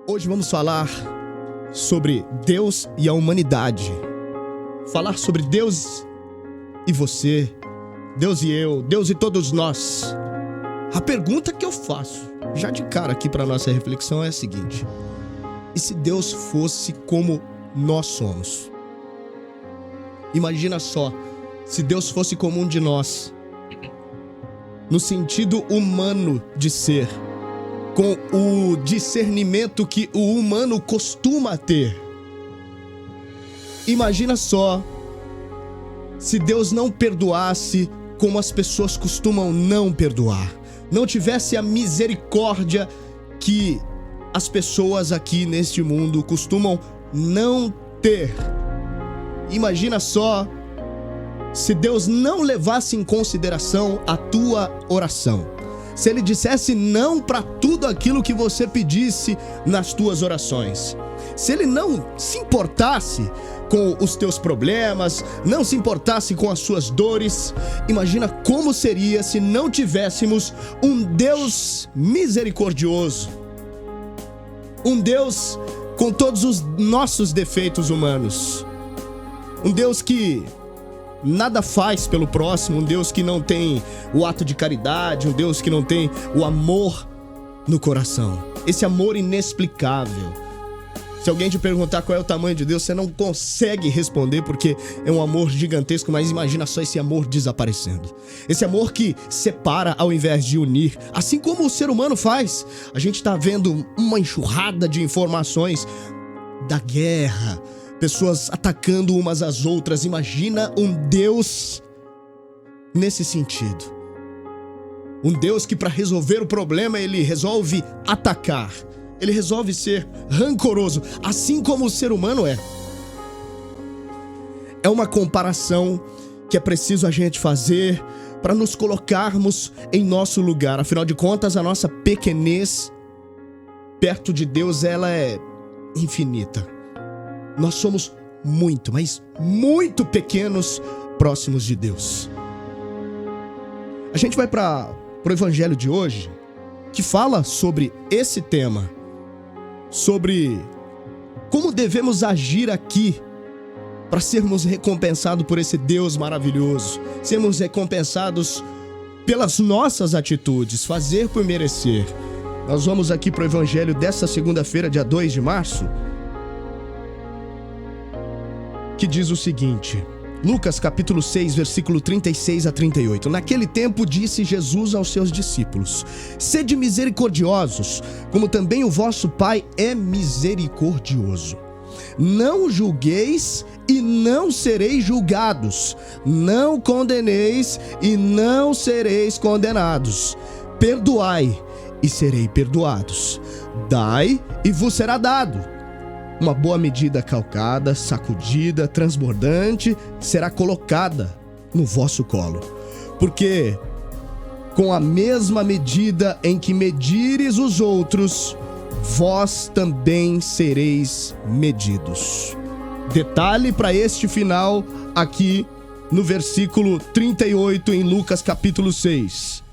Hoje vamos falar sobre Deus e a humanidade. Falar sobre Deus e você, Deus e eu, Deus e todos nós. A pergunta que eu faço, já de cara aqui para nossa reflexão, é a seguinte: e se Deus fosse como nós somos? Imagina só, se Deus fosse como um de nós, no sentido humano de ser, com o discernimento que o humano costuma ter. Imagina só, se Deus não perdoasse como as pessoas costumam não perdoar, não tivesse a misericórdia que as pessoas aqui neste mundo costumam não ter. Imagina só, se Deus não levasse em consideração a tua oração, se Ele dissesse não para tudo aquilo que você pedisse nas tuas orações, se Ele não se importasse com os teus problemas, não se importasse com as suas dores, imagina como seria se não tivéssemos um Deus misericordioso, um Deus com todos os nossos defeitos humanos, um Deus que nada faz pelo próximo, um Deus que não tem o ato de caridade, um Deus que não tem o amor no coração, esse amor inexplicável. Se alguém te perguntar qual é o tamanho de Deus, você não consegue responder porque é um amor gigantesco, mas imagina só esse amor desaparecendo. Esse amor que separa ao invés de unir, assim como o ser humano faz. A gente está vendo uma enxurrada de informações da guerra, pessoas atacando umas às outras. Imagina um Deus nesse sentido. Um Deus que, para resolver o problema, Ele resolve atacar. Ele resolve ser rancoroso, assim como o ser humano é. É uma comparação que é preciso a gente fazer para nos colocarmos em nosso lugar. Afinal de contas, a nossa pequenez perto de Deus, ela é infinita. Nós somos muito, mas muito pequenos próximos de Deus. A gente vai para o evangelho de hoje, que fala sobre esse tema, sobre como devemos agir aqui para sermos recompensados por esse Deus maravilhoso, sermos recompensados pelas nossas atitudes, fazer por merecer. Nós vamos aqui para o evangelho desta segunda-feira, dia 2 de março, que diz o seguinte: Lucas capítulo 6, versículo 36 a 38. Naquele tempo disse Jesus aos seus discípulos: sede misericordiosos, como também o vosso Pai é misericordioso. Não julgueis e não sereis julgados. Não condeneis e não sereis condenados. Perdoai e serei perdoados. Dai e vos será dado. Uma boa medida calcada, sacudida, transbordante, será colocada no vosso colo. Porque com a mesma medida em que medires os outros, vós também sereis medidos. Detalhe para este final aqui no versículo 38 em Lucas capítulo 6.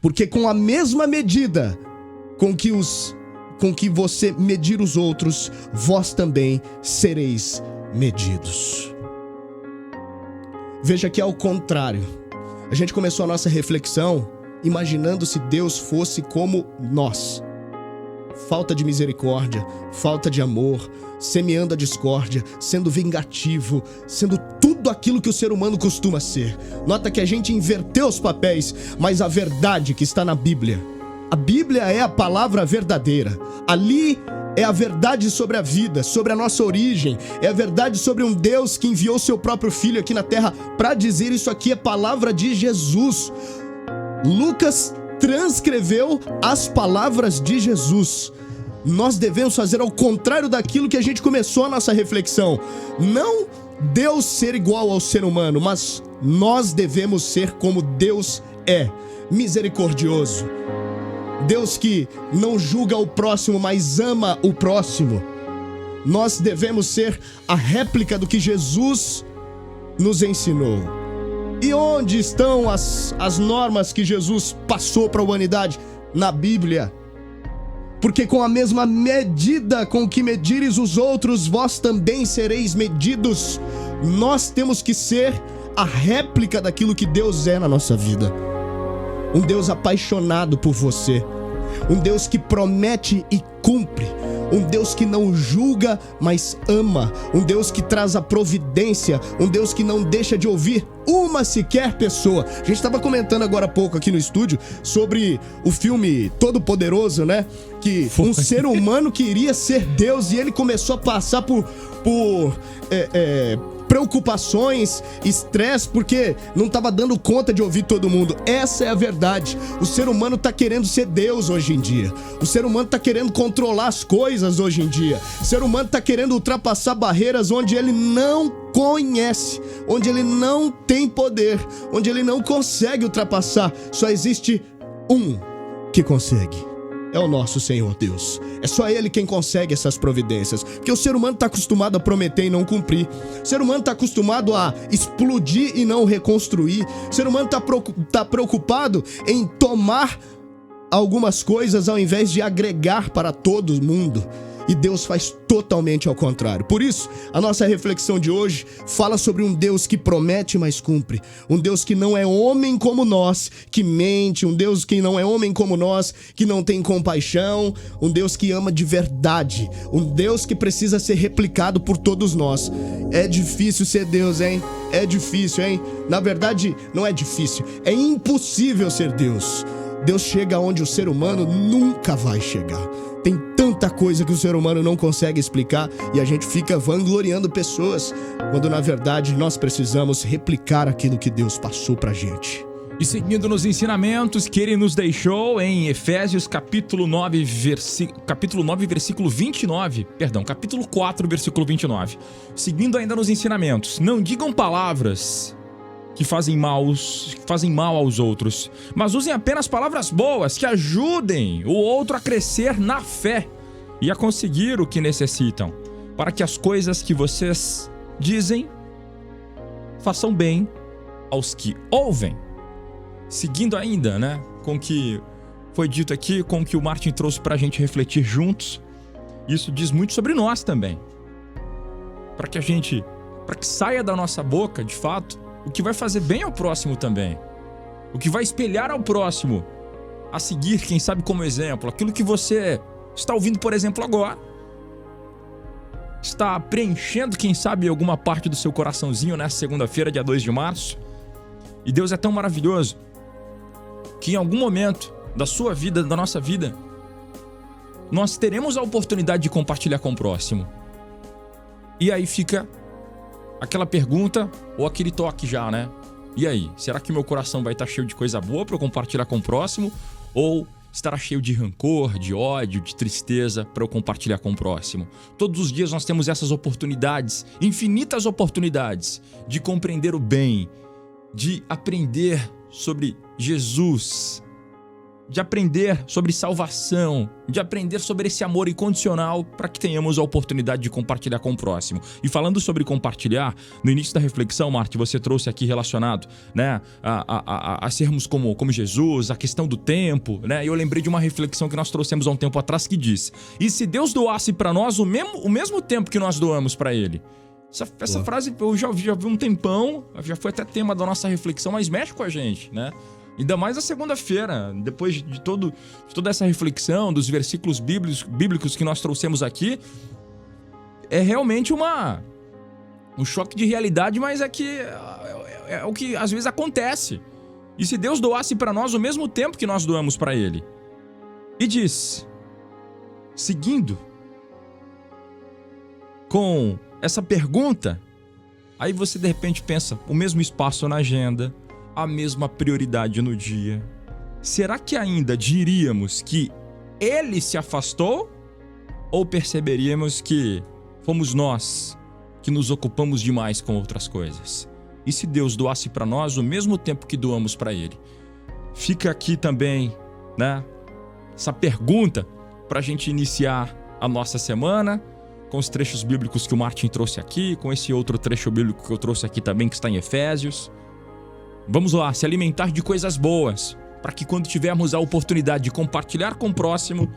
Porque com a mesma medida com que você medir os outros, vós também sereis medidos. Veja que é ao contrário. A gente começou a nossa reflexão imaginando se Deus fosse como nós. Falta de misericórdia, falta de amor, semeando a discórdia, sendo vingativo, sendo tudo aquilo que o ser humano costuma ser. Nota que a gente inverteu os papéis, mas a verdade que está na Bíblia, a Bíblia é a palavra verdadeira. Ali é a verdade sobre a vida, sobre a nossa origem. É a verdade sobre um Deus que enviou seu próprio Filho aqui na terra para dizer isso aqui é palavra de Jesus. Lucas transcreveu as palavras de Jesus. Nós devemos fazer ao contrário daquilo que a gente começou a nossa reflexão. Não Deus ser igual ao ser humano, mas nós devemos ser como Deus é, misericordioso. Deus que não julga o próximo, mas ama o próximo. Nós devemos ser a réplica do que Jesus nos ensinou. E onde estão as normas que Jesus passou para a humanidade? Na Bíblia. Porque com a mesma medida com que medires os outros, vós também sereis medidos. Nós temos que ser a réplica daquilo que Deus é na nossa vida. Um Deus apaixonado por você. Um Deus que promete e cumpre. Um Deus que não julga, mas ama. Um Deus que traz a providência. Um Deus que não deixa de ouvir uma sequer pessoa. A gente estava comentando agora há pouco aqui no estúdio sobre o filme Todo-Poderoso, né? Que um ser humano queria ser Deus e ele começou a passar por preocupações, estresse, porque não estava dando conta de ouvir todo mundo. Essa é a verdade. O ser humano está querendo ser Deus hoje em dia. O ser humano está querendo controlar as coisas hoje em dia. O ser humano está querendo ultrapassar barreiras onde ele não conhece, onde ele não tem poder, onde ele não consegue ultrapassar. Só existe um que consegue. É o nosso Senhor Deus. É só Ele quem consegue essas providências. Porque o ser humano está acostumado a prometer e não cumprir. O ser humano está acostumado a explodir e não reconstruir. O ser humano está preocupado em tomar algumas coisas ao invés de agregar para todo mundo. E Deus faz totalmente ao contrário. Por isso, a nossa reflexão de hoje fala sobre um Deus que promete, mas cumpre. Um Deus que não é homem como nós, que mente. Um Deus que não é homem como nós, que não tem compaixão. Um Deus que ama de verdade. Um Deus que precisa ser replicado por todos nós. É difícil ser Deus, hein? É difícil, hein? Na verdade, não é difícil. É impossível ser Deus. Deus chega onde o ser humano nunca vai chegar. Tem tanta coisa que o ser humano não consegue explicar e a gente fica vangloriando pessoas, quando na verdade nós precisamos replicar aquilo que Deus passou pra gente. E seguindo nos ensinamentos que ele nos deixou em Efésios capítulo 4, versículo 29. Seguindo ainda nos ensinamentos, não digam palavras que fazem mal aos outros, mas usem apenas palavras boas que ajudem o outro a crescer na fé e a conseguir o que necessitam, para que as coisas que vocês dizem façam bem aos que ouvem. Seguindo ainda, né, com o que foi dito aqui, com o que o Martin trouxe para a gente refletir juntos, isso diz muito sobre nós também, para que saia da nossa boca, de fato, o que vai fazer bem ao próximo também. O que vai espelhar ao próximo a seguir, quem sabe como exemplo. Aquilo que você está ouvindo, por exemplo, agora. Está preenchendo, quem sabe, alguma parte do seu coraçãozinho nessa segunda-feira, dia 2 de março. E Deus é tão maravilhoso que em algum momento da sua vida, da nossa vida, nós teremos a oportunidade de compartilhar com o próximo. E aí fica aquela pergunta ou aquele toque já, né? E aí, será que meu coração vai estar cheio de coisa boa para eu compartilhar com o próximo? Ou estará cheio de rancor, de ódio, de tristeza para eu compartilhar com o próximo? Todos os dias nós temos essas oportunidades, infinitas oportunidades, de compreender o bem, de aprender sobre Jesus, de aprender sobre salvação, de aprender sobre esse amor incondicional para que tenhamos a oportunidade de compartilhar com o próximo. E falando sobre compartilhar, no início da reflexão, Marty, você trouxe aqui relacionado, né, a sermos como Jesus, a questão do tempo, né? E eu lembrei de uma reflexão que nós trouxemos há um tempo atrás que diz: e se Deus doasse para nós o mesmo tempo que nós doamos para Ele? Essa frase eu já vi um tempão, já foi até tema da nossa reflexão, mas mexe com a gente, né? Ainda mais na segunda-feira, depois de toda essa reflexão, dos versículos bíblicos que nós trouxemos aqui, é realmente um choque de realidade, mas é o que às vezes acontece. E se Deus doasse para nós o mesmo tempo que nós doamos para Ele? E diz, seguindo com essa pergunta, aí você de repente pensa, o mesmo espaço na agenda, a mesma prioridade no dia. Será que ainda diríamos que Ele se afastou? Ou perceberíamos que fomos nós que nos ocupamos demais com outras coisas? E se Deus doasse para nós o mesmo tempo que doamos para Ele? Fica aqui também, né, essa pergunta para a gente iniciar a nossa semana, com os trechos bíblicos que o Martin trouxe aqui, com esse outro trecho bíblico que eu trouxe aqui também, que está em Efésios. Vamos lá, se alimentar de coisas boas, para que quando tivermos a oportunidade de compartilhar com o próximo,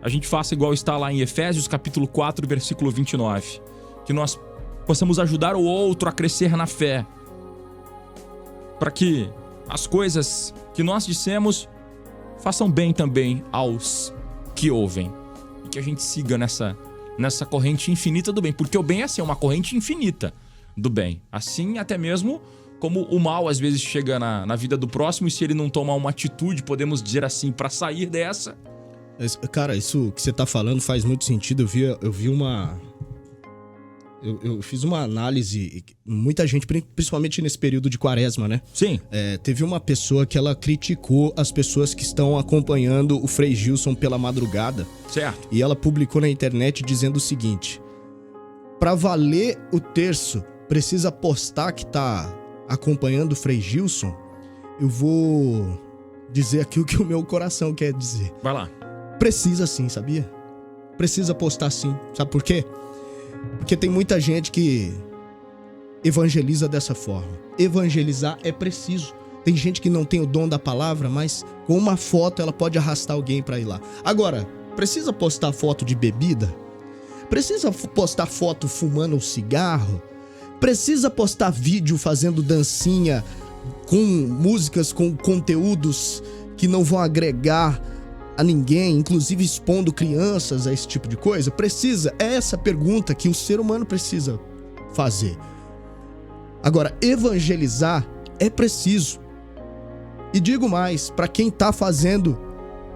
a gente faça igual está lá em Efésios capítulo 4, versículo 29. Que nós possamos ajudar o outro a crescer na fé. Para que as coisas que nós dissemos façam bem também aos que ouvem. E que a gente siga nessa corrente infinita do bem. Porque o bem é assim, uma corrente infinita do bem. Assim até mesmo como o mal às vezes chega na vida do próximo, e se ele não tomar uma atitude, podemos dizer assim, para sair dessa. Cara, isso que você tá falando faz muito sentido. Eu fiz uma análise, muita gente, principalmente nesse período de quaresma, né? Sim. Teve uma pessoa que ela criticou as pessoas que estão acompanhando o Frei Gilson pela madrugada. Certo. E ela publicou na internet dizendo o seguinte: pra valer o terço, precisa postar que tá acompanhando o Frei Gilson? Eu vou dizer aqui o que o meu coração quer dizer. Vai lá. Precisa sim, sabia? Precisa postar sim. Sabe por quê? Porque tem muita gente que evangeliza dessa forma. Evangelizar é preciso. Tem gente que não tem o dom da palavra, mas com uma foto ela pode arrastar alguém pra ir lá. Agora, precisa postar foto de bebida? Precisa postar foto fumando um cigarro? Precisa postar vídeo fazendo dancinha com músicas, com conteúdos que não vão agregar a ninguém, inclusive expondo crianças a esse tipo de coisa? Precisa? É essa pergunta que o ser humano precisa fazer. Agora, evangelizar é preciso. E digo mais, para quem tá fazendo,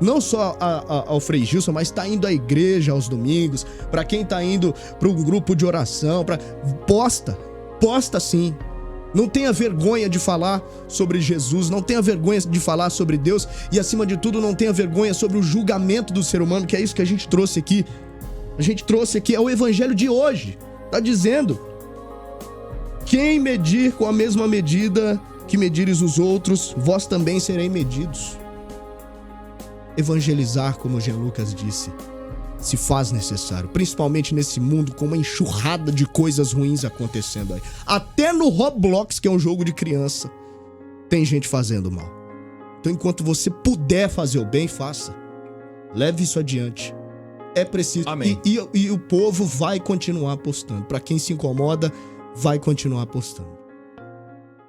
não só ao Frei Gilson, mas tá indo à igreja aos domingos, para quem tá indo para um grupo de oração, posta sim. Não tenha vergonha de falar sobre Jesus, não tenha vergonha de falar sobre Deus e, acima de tudo, não tenha vergonha sobre o julgamento do ser humano, que é isso que a gente trouxe aqui. A gente trouxe aqui, é o evangelho de hoje. Tá dizendo: quem medir com a mesma medida que medires os outros, vós também sereis medidos. Evangelizar, como Jean Lucas disse, se faz necessário, principalmente nesse mundo com uma enxurrada de coisas ruins acontecendo aí. Até no Roblox, que é um jogo de criança, tem gente fazendo mal. Então, enquanto você puder fazer o bem, faça. Leve isso adiante. É preciso. Amém. E o povo vai continuar apostando. Para quem se incomoda, vai continuar apostando.